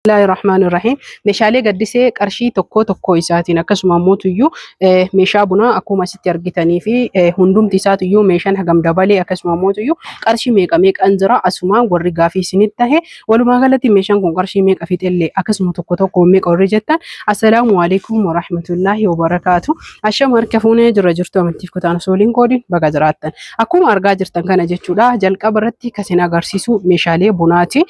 Bismillahirrahmanirrahim. Meeshaalee gaddisee qarshii tokko tokko isaatiin akkasuma mootuyyuu meeshaa bunaa akkuma asitti argitanii fi hundumti isaatiyyuu meeshaan hagam dabalee akkasuma mootuyyuu qarshii meeqa meeqan jira asumaan warri gaafii isinitti tahe walumaa galatti meeshaan kun qarshii meeqa fixellee akkasuma tokko tokko meeqa warri jettan assalaamu alaikum wa rahmatullahi wa barakaatu. Ashama harka fuunee jirtu amantiif kutaan sooliin koodiin baga jiraattan. Akkuma argaa jirtan kana jechuudha jalqaba irratti kasin agarsiisu meeshaalee bunaati.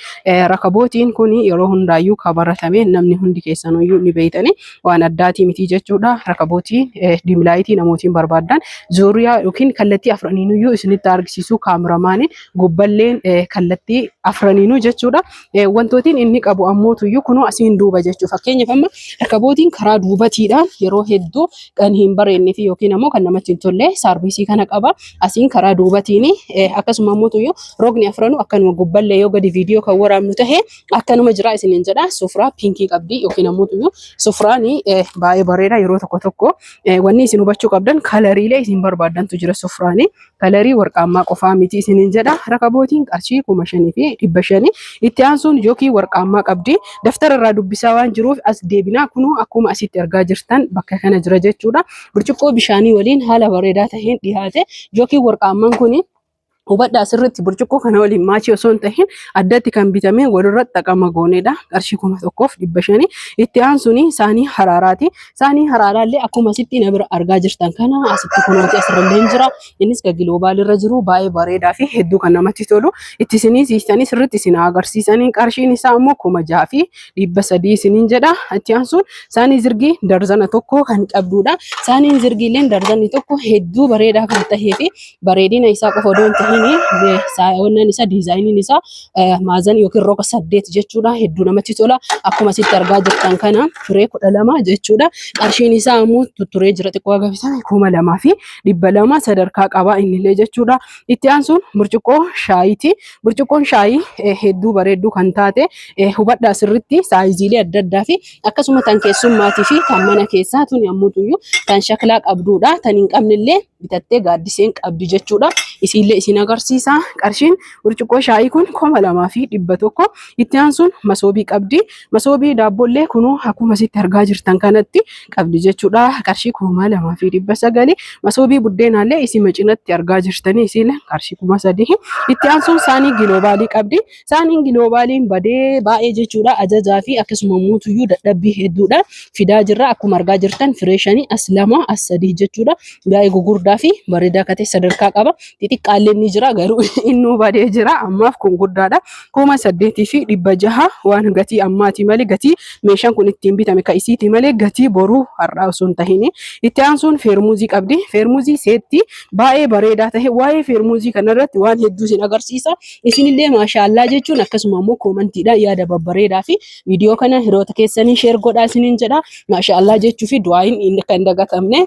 Rakabootiin kun yeroo hundaa iyyuu kabaratame namni hundi keessaniyyuu ni beeytani waan addaatii miti jechuudha. Rakabootii diimlaayitii namootiin barbaadan zuuriyaa yookiin kallattii afraniinuyyuu isinitti argisiisu kaameramaanii gubballeen kallattii afraniinuu jechuudha. Wantootiin inni qabu ammootuyyuu kunoo asiin duuba jechuu fakkeenyaaf amma rakabootiin karaa duubatiidhaan yeroo hedduu kan hin bareennee fi yookiin ammoo kan namatti hin tolle saarvisii kana qaba. Asiin karaa duubatiin akkasuma ammootuyyuu rogni afranuu akkanuma gubballee yoo gadi viidiyoo kan waraabnu tahe akkanuma jira isiniin jedha. Sufraa pinkii qabdi yookiin ammoo sufraani baay'ee bareeda yeroo tokko tokko wanni isin hubachuu qabdan kalariilee isin barbaadantu jira. Sufraani kalarii warqaammaa qofaa miti isiniin jedha. Rakabootiin qarshii 5,500 itti aansuun yookiin warqaammaa qabdi. Daftara irraa dubbisaa waan jiruuf as deebinaa kunuu akkuma asitti argaa jirtan bakka kana jira jechuudha. Burcuqqoo bishaanii waliin haala bareedaa taheen dhiyaate yookiin warqaammaan kuni hubadhaa sirriitti burcuqqoo kana waliin maachii osoo hin tahin addatti kan bitame walirratti xaqama gooneedha. Qarshii 1,500 itti aansuun saanii haraaraati. Saanii haraaraallee akkuma asitti na bira argaa jirtan kana asitti kunuunti asirrallee jira. Innis giloobaalirra jiru baay'ee bareedaa fi hedduu kan namatti tolu. Itti isinii siistanii sirriitti isin agarsiisanii qarshiin isaa immoo 6,300 isiniin jedha. Itti aansuun saanii zirgii darzana tokko kan qabdudha. Saaniin zirgiillee darzanni tokko hedduu bareedaa kan tahee fi bareedina isaa qofa odoo hin tahin wannan isa diizaayiniin isaa maazan yookiin roga 8 jechuudha. Hedduu namatti tola. Akkuma asitti argaa jirtan kana firee 12 jechuudha. Qarshiin isaa immoo tutturee jira xiqqoo agarsiisame 2,200 sadarkaa qaba innillee jechuudha. Itti aansuun burcuqqoo shaayiiti. Burcuqqoon shaayii hedduu bareedduu kan taate hubadhaa sirriitti saayiziilee adda addaa fi akkasuma tan keessummaatii fi kan mana keessaa tun yommuutuyyuu kan shaklaa qabdudha. Tan hin qabnellee bitattee gaaddiseen qabdi jechuudha. Isiillee isin agarsiisa. Qarshiin burcuqqoo shaayii kun 2,100. Itti aansuun masoobii qabdi. Masoobii daabboollee kunuu akkuma asitti argaa jirtan kanatti qabdi jechuudha. Qarshii 2,900. Masoobii buddeenaallee isin macinatti argaa jirtanii isiillee qarshii 3,000. Itti aansuun saanii giloobaalii qabdi. Saaniin giloobaaliin badee baay'ee jechuudha. Ajajaa fi akkasuma muutuyyuu dadhabbii hedduudha fidaa jirra. Akkuma argaa jirtan fireeshanii as 2 as 3 jechuudha. Baay'ee gugurdaa fi bareedaa akka ta'e sadarkaa qaba. Xixiqqaallee ni jira garuu innuu badee jira. Ammaaf kun guddaadha. 8,600 waan gatii ammaati malee gatii meeshaan kun ittiin bitame ka isiiti malee gatii boruu har'aa osoo hin tahin. Itti aansuun feermuuzii qabdi. Feermuuzii seetti baay'ee bareedaa tahe waa'ee feermuuzii kanarratti waan hedduu isin agarsiisa. Isinillee maashaallaa jechuun akkasuma immoo koomantiidhaan yaada babbareedaa fi viidiyoo kana hiriyoota keessanii sheer godhaa isiniin jedha. Maashaallaa jechuu fi du'aayin kan hin dagatamne.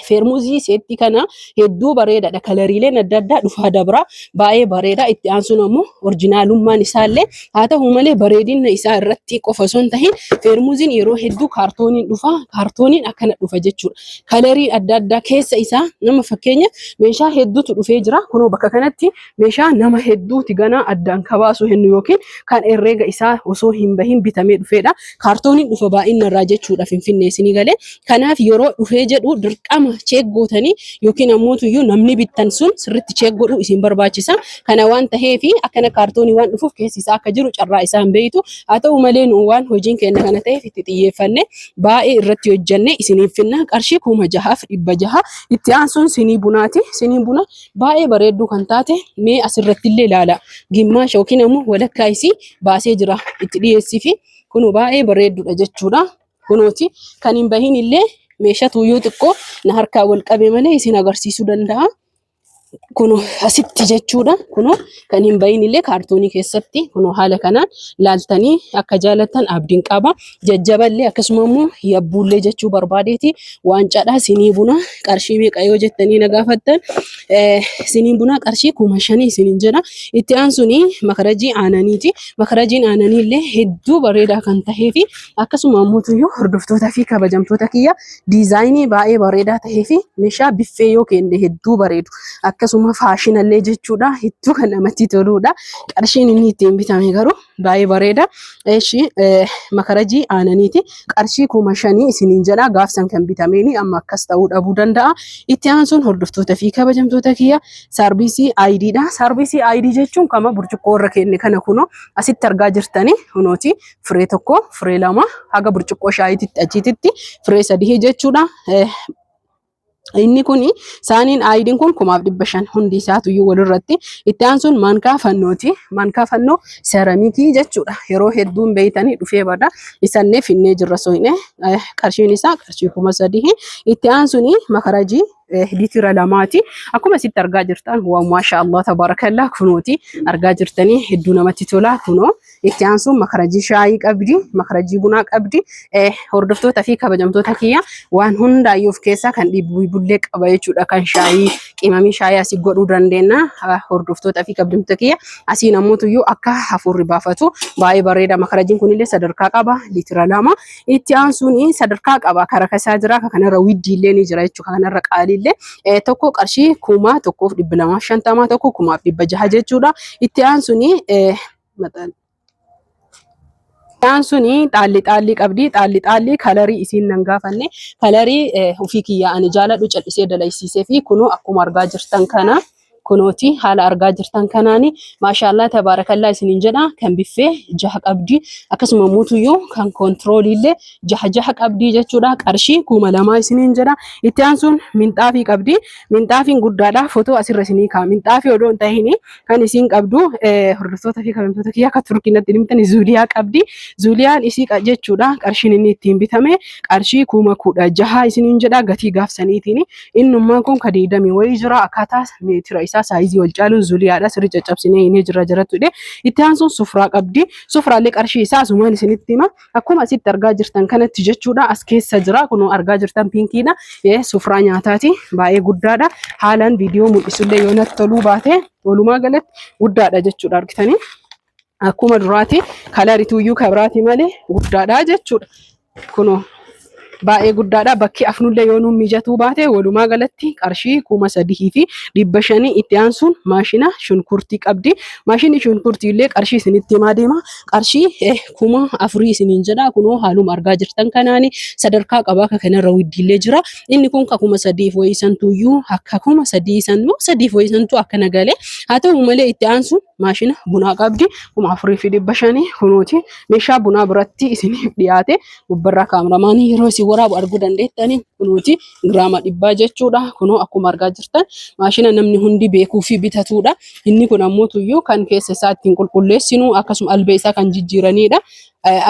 Feermuuzii seetti kana hedduu bareedaadha. Kalariileen adda addaa dhufaa dabra baay'ee bareeda. Itti aansuun ammoo orjinaalummaan isaallee haa ta'u malee bareedina isaa irratti qofa osoo hin tahin feermuuziin yeroo hedduu kaartooniin dhufa. Kaartooniin akkana dhufa jechuudha. Kalariin adda addaa keessa isaa nama fakkeenya meeshaa hedduutu dhufee jira. Kunoo bakka kanatti meeshaa nama hedduuti ganaa addaan kabaasu hennu yookiin kan herreega isaa osoo hin bahin bitamee dhufeedha. Kaartooniin dhufa baay'inarraa jechuudha Finfinnee isinii galee. Kanaaf yeroo dhufee jedhu dirqama cheek gootanii yookiin ammoo namni bittan sun sirriitti cheek godhu isin barbaachisa. Kana waan taheef akkana kaartoonii waan dhufuuf keessi isaa akka jiru carraa isaa hin beeytu. Haa ta'u malee nu waan hojiin keenya kana ta'eef itti xiyyeeffanne baay'ee irratti hojjenne isiniif finna. Qarshii 6,600. Itti aansuun sinii bunaati. Siniin buna baay'ee bareedduu kan taate mee asirratti illee ilaala. Gimmaasha yookiin ammoo walakkaa isii baasee jira itti dhiyeessii fi kun baay'ee bareedduudha jechuudha. Kunooti kan hin bahin illee meeshaa tuyyuu xiqqoo na harkaa wal qabe malee isin agarsiisuu danda'a. Kuno asitti jechuudha. Kuno kan hin bahin illee kaartoonii keessatti kuno haala kanaan laaltanii akka jaalatan abdiin qaba. Jajjaballee akkasuma immoo yabbuullee jechuu barbaadeeti. Waancaadha sinii buna qarshii meeqa yoo jettanii na gaafattan sinii buna qarshii 5,000 isiniin jedha. Itti aansuun makarajii aananiiti. Makarajiin aananii illee hedduu bareedaa kan tahee fi akkasuma immoo hordoftoota fi kabajamtoota kiyya diizaayinii baay'ee bareedaa tahee fi meeshaa biffee yoo kenne hedduu bareedu. akkasuma faashinallee jechuudha. Hedduu kan namatti toludha. Qarshiin inni ittiin bitame garuu baay'ee bareeda. Eeshi makarajii aananiiti. Qarshii 5,000 isiniin jedha gaafsan kan bitameeni amma akkas ta'uu dhabuu danda'a. Itti aansuun hordoftoota fi kabajamtoota kiyya saarvisii ID dha. Saarvisii ID jechuun kama burcuqqoo irra kenne kana kunoo asitti argaa jirtani kunooti firee tokko firee lama haga burcuqqoo shaayiitti achitti firee 3 jechuudha. Inni kuni saaniin ayidiin kun 500 hundi isaatu iyyuu walirratti. Itti aansuun maankaa fannooti. Maankaa fannoo seeraamikii jechuudha. Yeroo hedduun beeytanii dhufee bada isallee finnee jirra soine qarshiin isaa qarshii 3,000. Itti aansuun makarajii litira lamaati. Akkuma sitti argaa jirtan waa maashaallah tabarakallah kunooti argaa jirtanii hedduu namatti tola kunoo. Itti aansuun makarajii shaayii qabdi, makarajii bunaa qabdi. Hordoftoota fi kabajamtoota kiyya waan hundaayyuu of keessaa kan bullee qaba jechuudha. Kan shaayii qimamii shaayii asii godhuu dandeenya. Hordoftoota fi kabajamtoota kiyya asii namootuyyu akka hafuurri baafatu baay'ee bareeda. Makarajiin kunillee sadarkaa qaba litira lama. Itti aansuun sadarkaa qaba karakasaa jira. Kanarra widdiillee ni jira jechuudha. Kanarra qaaliillee tokko qarshii 1,250 tokko 1,600 jechuudha. Itti aansuun suni xaalli qabdi. Xaalli kalarii isiin nan gaafanne kalarii ofii kiyya ani jaaladhu callisee dalaysiisee fi kunoo akkuma argaa jirtan kana kunooti haala argaa jirtan kanaani maashaallah tabarakallah isiniin jedha. Kan biffee 6 qabdi akkasuma muutuyyuu kan kontirooliillee 6 qabdi jechuudha. Qarshii 2,000 isiniin jedha. Itti aansuun minxaafii qabdi. Minxaafiin guddaadha. Footoo asirra isinii kaa. Minxaafii odoo hin tahin kan isiin qabdu hordoftoota fi kabajamtoota kiyya akka turkiinatti himtan zuuliyaa qabdi. Zuuliyaan isii jechuudha. Qarshiin inni ittiin bitame qarshii 16,000 isiniin jedha gatii gaafsaniitiin. Innummaan kun kadeedamee wayii jira akkaataa meetira isaa saayizii wal caaluun zuuliyaadha. Sirri caccabsinee inni jira jiratudha. Itti aansuun sufraa qabdi. Sufraallee qarshii isaa asumaan isinitti hima. Akkuma asitti argaa jirtan kanatti jechuudha. As keessa jira. Kunoo argaa jirtan pinkiidha. Sufraa nyaataati. Baay'ee guddaadha. Haalaan viidiyoo mul'isullee yoo natti toluu baate walumaa galatti guddaadha jechuudha argitanii. Akkuma duraati kalarituuyyuu kabiraati malee guddaadha jechuudha. Kunoo baay'ee guddaadha. Bakki afnullee yoo nuun mijatuu baate walumaa galatti qarshii 3,500. Itti aansuun maashina shunkurtii qabdi. Maashinni shunkurtiillee qarshii isinitti himaa deema. Qarshii 4,000 isiniin jedha. Kunoo haaluma argaa jirtan kanaani sadarkaa qabaa kanarra widdiillee jira. Inni kun 3,000 wayisantuuyyuu akka 3,000 wayisantuu akkana galee haa ta'u malee itti aansuun maashina bunaa qabdi 4,500. Kunooti meeshaa bunaa biratti isiniif dhiyaate gubbarraa kaameramaan yeroo isin waraabu arguu dandeettani. Kunuuti giraama 100 jechuudha. Kunoo akkuma argaa jirtan maashina namni hundi beekuu fi bitatudha. Inni kun ammoo tuyyuu kan keessa isaa ittiin qulqulleessinu akkasuma albee isaa kan jijjiiranidha.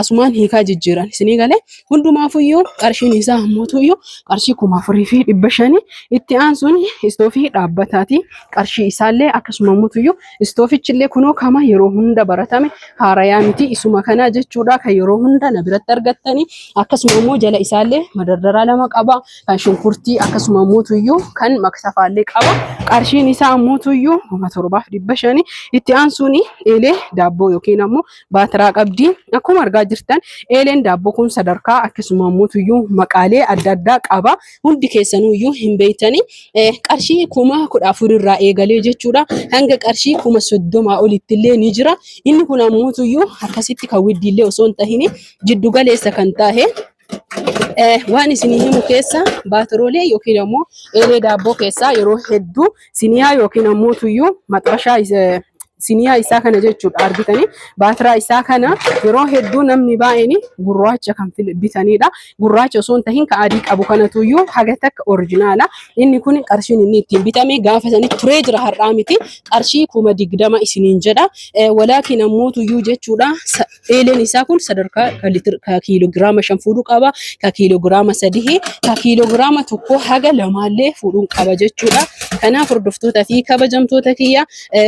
Asumaan hiikaa jijjiiran isinii galee hundumaafuyyuu qarshiin isaa ammoo tuyyuu qarshii 4,500. Itti aansuun istoofii dhaabbataati. Qarshii isaallee akkasuma ammoo tuyyuu istoofichillee kunoo kama yeroo hunda baratame haarayaa miti isuma kana jechuudha. Kan yeroo hunda na biratti argattani. Akkasuma ammoo jala isaallee madardaraa 2 qaba. Kan shunkurtii akkasuma ammoo tuyyuu kan maktafaallee qaba. Qarshiin isaa ammoo tuyyuu 7,500. Itti aansuun eelee daabboo yookiin ammoo baatiraa qabdi. Akkuma argaa jirtan eeleen daabboo kun sadarkaa akkasuma ammoo tuyyuu maqaalee adda addaa qaba. Hundi keessanuyyuu hin beeytani. Qarshii 14,000 irraa eegalee jechuudha. Hanga qarshii 30,000 olittillee ni jira. Inni kun ammoo tuyyuu akkasitti kan widdiillee osoo hin tahin jiddu galeessa kan tahe waan isinii himu keessa baatiroolee yookiin ammoo eelee daabboo keessa yeroo hedduu siniyaa yookiin ammoo tuyyuu maxxashaa siniyaa isaa kana jechuudha argitanii. Baatiraa isaa kana yeroo hedduu namni baay'een gurraacha kan bitanidha. Gurraacha osoo hin tahin kan adii qabu kanatuyyuu haga takka oriijinaala. Inni kun qarshiin inni ittiin bitame gaafa sanii turee jira har'aa miti. Qarshii 20,000 isiniin jedha. Walaakin ammoo tuyyuu jechuudha. Eeleen isaa kun sadarkaa kiiloogiraama 5 fuudhuu qaba. Ka kiiloogiraama 3 ka kiiloogiraama 1 haga 2 fuudhuu qaba jechuudha. Kanaaf hordoftoota fi kabajamtoota kiyya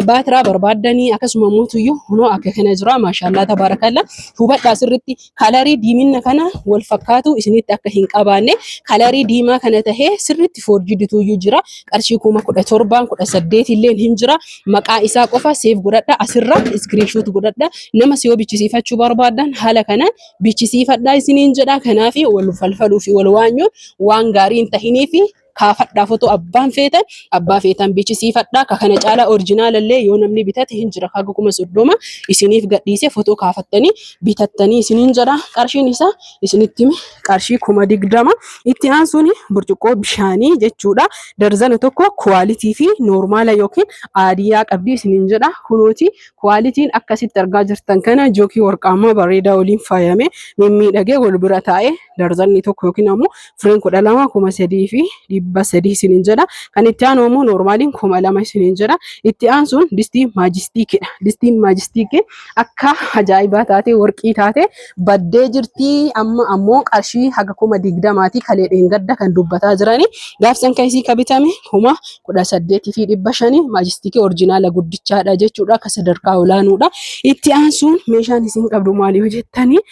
baatiraa barbaaddanii akkasuma mootuyyuu hunoo akka kana jira maashaallah tabarakallah. Hubadhaa sirriitti kalarii diimina kana wal fakkaatu isinitti akka hin qabaanne kalarii diimaa kana tahee sirriitti foorjidituyyuu jira. Qarshii 17,000 18 illee hin jira. Maqaa isaa qofa seef godhadha asirra iskiriinshoot godhadha. Nama si yoo bichisiifachuu barbaadan haala kanaan bichisiifadhaa isiniin jedha. Kanaaf wal falfaluu fi wal waanyuun waan gaarii hin tahiniifi kaafadhaa footoo abbaa feetan bichisiifadhaa ka kana caalaa oriijinaalallee yoo namni bitate hin jira haga 30 isiniif gadhiise footoo kaafattanii bitattanii isiniin jedha qarshiin isaa isinitti qarshii 20 itti aansuun burcuqqoo bishaanii jechuudha darzana tokko kwalitii fi normaala yookiin aadiyaa qabdi isiniin jedha kunooti kwalitiin akkasitti argaa jirtan kana jookii warqaamaa bareedaa waliin faayame mimmiidhagee wal bira taa'ee darzanni tokko yookiin ammoo fireen 12,300 fi 300 isiniin jedha kan itti aanu ammoo normaaliin 2,000 isiniin jedha itti aansuun distii maajistiikidha distiin maajistiikii akka ajaa'ibaa taate warqii taate baddee jirti amma ammoo qarshii haga 20,000 kalee dheengadda kan dubbataa jirani gaafsan kaisii kabitame 18,500 maajistiikii oriijinaala guddichaadha jechuudha akka sadarkaa olaanoodha itti aansuun meeshaan isin qabdu maali yoo jettanii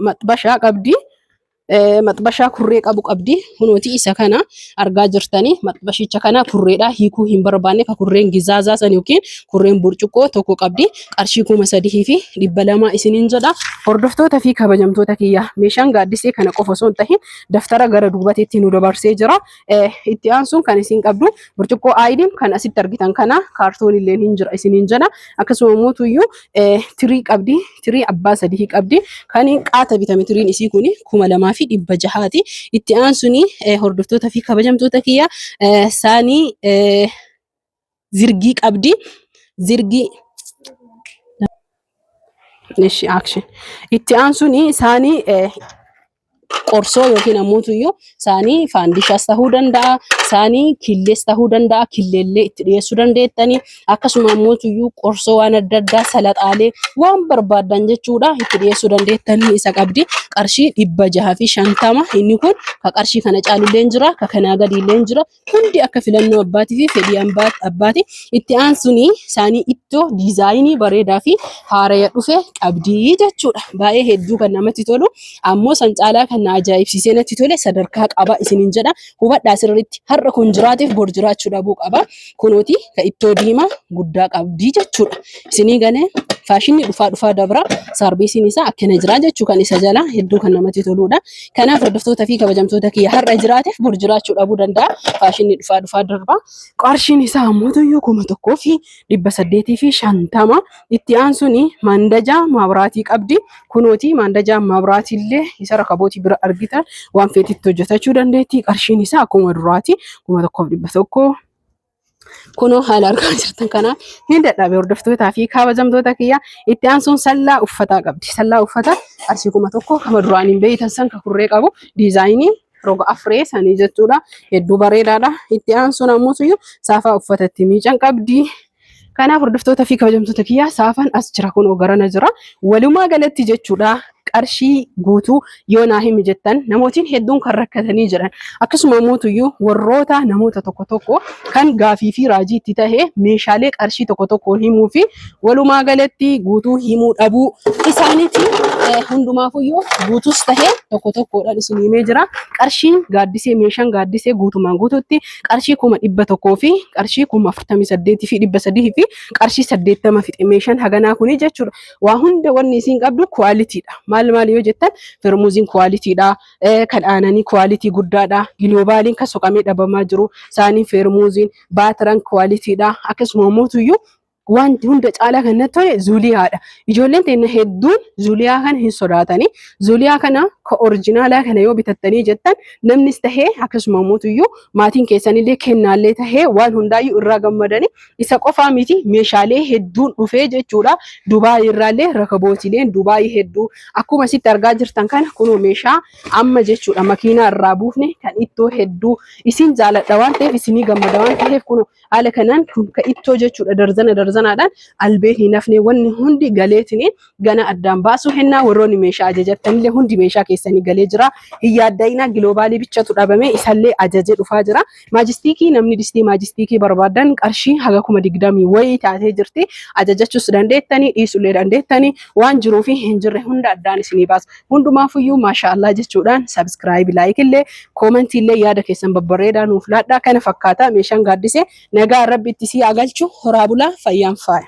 maxbashaa qabdi maxbashaa kurree qabu qabdi kunooti isa kana argaa jirtanii maxbashicha kana kurreedha hiikuu hin barbaanne ka kurreen gizaazaa san yookiin kurreen burcuqqoo tokko qabdi qarshii 3,000 fi 200 isiniin jedha hordoftoota fi kabajamtoota kiyya meeshaan gaaddisee kana qofa osoo hin tahin daftara gara duubatiitti nu dabarsee jira itti aansuun kan isin qabdu burcuqqoo aayidiin kan asitti argitan kana kaartoon illee hin jira isiniin jedha akkasuma mootuyyuu tirii qabdi tirii abbaa 3 qabdi kan qaata bitame tiriin isii kuni 2,000 fi 600 itti aansuni hordoftoota fi kabajamtoota kiyya saanii zirgii qabdi zirgii nishi action itti aansuni saanii qorsoo yookiin ammoo saanii faandishaas ta'uu danda'a saanii killees ta'uu danda'a killeellee itti dhiyeessuu dandeettanii akkasuma ammoo qorsoo waan adda addaa salaxaalee waan barbaadan jechuudha itti dhiyeessuu dandeettanii isa qabdi qarshii 650 inni kun ka qarshii kana caalullee jira ka kanaa gadiillee jira hundi akka filannoo abbaatii fi fedhii abbaati itti aansuni saanii ittoo diizaayinii bareedaa fi haaraya dhufe qabdi jechuudha baay'ee hedduu kan namatti tolu ammoo san caalaa kan ajaa'ibsiisee natti tole sadarkaa qaba isiniin jedha hubadhaa sirriitti har'a kun jiraatiif bor jiraachuu dhabuu qaba kunooti ka ittoo diimaa guddaa qabdi jechuudha isinii ganee faashinni dhufaa dabra sarbiisiin isaa akkana jira jechuu kan isa jala hedduu kan namatti toludha kanaaf hordoftoota fi kabajamtoota kiyya har'a jiraatiif bor jiraachuu dhabuu danda'a faashinni dhufaa darba qarshiin isaa ammoo 1,850 itti aansuni mandajaa maabiraatii qabdi kunooti mandajaa maabiraatiillee isa rakabootii bira argitan waan feetitti hojjetachuu dandeetti qarshiin isaa akkuma duraati 1,100 kunoo haala argaa jirtan kana hin dadhabe hordoftootaa fi kabajamtoota kiyya itti aansuun sallaa uffataa qabdi sallaa uffataa qarshii 1,000 kama duraan hin beeytan san ka kurree qabu diizaayinii roga afree sanii jechuudha hedduu bareedaadha itti aansuun ammoo saafaa uffatatti miican qabdi kanaaf hordoftoota fi kabajamtoota kiyya saafaan as jira kunoo garana jira walumaa galatti jechuudha qarshii guutuu yoo naa himi jettan namootiin hedduun kan rakkatanii jiran akkasuma mootuyyuu warroota namoota tokko kan gaafii fi raajii itti tahee meeshaalee qarshii tokko himuu fi walumaa galatti guutuu himuu dhabuu isaaniiti hundumaafuyyuu guutuus tahee tokkodhaan isin himee jira qarshiin gaaddisee meeshaan gaaddisee guutumaan guututti qarshii 100 fi qarshii 48 fi 300 fi qarshii 80 fixe meeshaan haganaa kuni jechuudha waa hunda wanni isin qabdu kwaalitiidha maal yoo jettan fermuuziin kwaalitiidha kan aananii kwaalitii guddaadha gilobaaliin kan soqamee dhabamaa jiru saanii fermuuziin baatiran kwaalitiidha akkasuma mootuyyuu wanti hunda caalaa kan natti tole zuuliyaadha ijoolleen teenya hedduun zuuliyaa kana hin sodaatanii zuuliyaa kana ka oriijinaalaa kana yoo bitattanii jettan namnis tahee akkasuma mootuyyuu maatiin keessanillee kennaallee tahee waan hundaayyuu irraa gammadanii isa qofaa miti meeshaalee hedduun dhufee jechuudha Dubaayii irraallee rakabootileen Dubaayii hedduu akkuma sitti argaa jirtan kana kunoo meeshaa amma jechuudha makiinaa irraa buufne kan ittoo hedduu isin jaaladha waan ta'eef isinii gammada waan ta'eef kunoo haala kanaan ka ittoo jechuudha darzanaadhaan albeen hin hafne wanni hundi galeetini gana addaan baasuu hennaa warroonni meeshaa ajajattanillee hundi meeshaa keessanii galee jira hin yaadda'inaa giloobaalii bichatu dhabame isallee ajajee dhufaa jira maajistiikii namni distii maajistiikii barbaadan qarshii haga 20 wayii taatee jirti ajajachuus dandeettanii dhiisullee dandeettanii waan jiruu fi hin jirre hunda addaan isinii baasu hundumaafuyyuu maashaallah jechuudhaan sabskiraayib laayik illee koomentii illee yaada keessan babbareedaa nuuf laadhaa kana fakkaata meeshaan gaaddisee nagaa rabbi itti si agalchu horaa bulaa fayyaan faaya.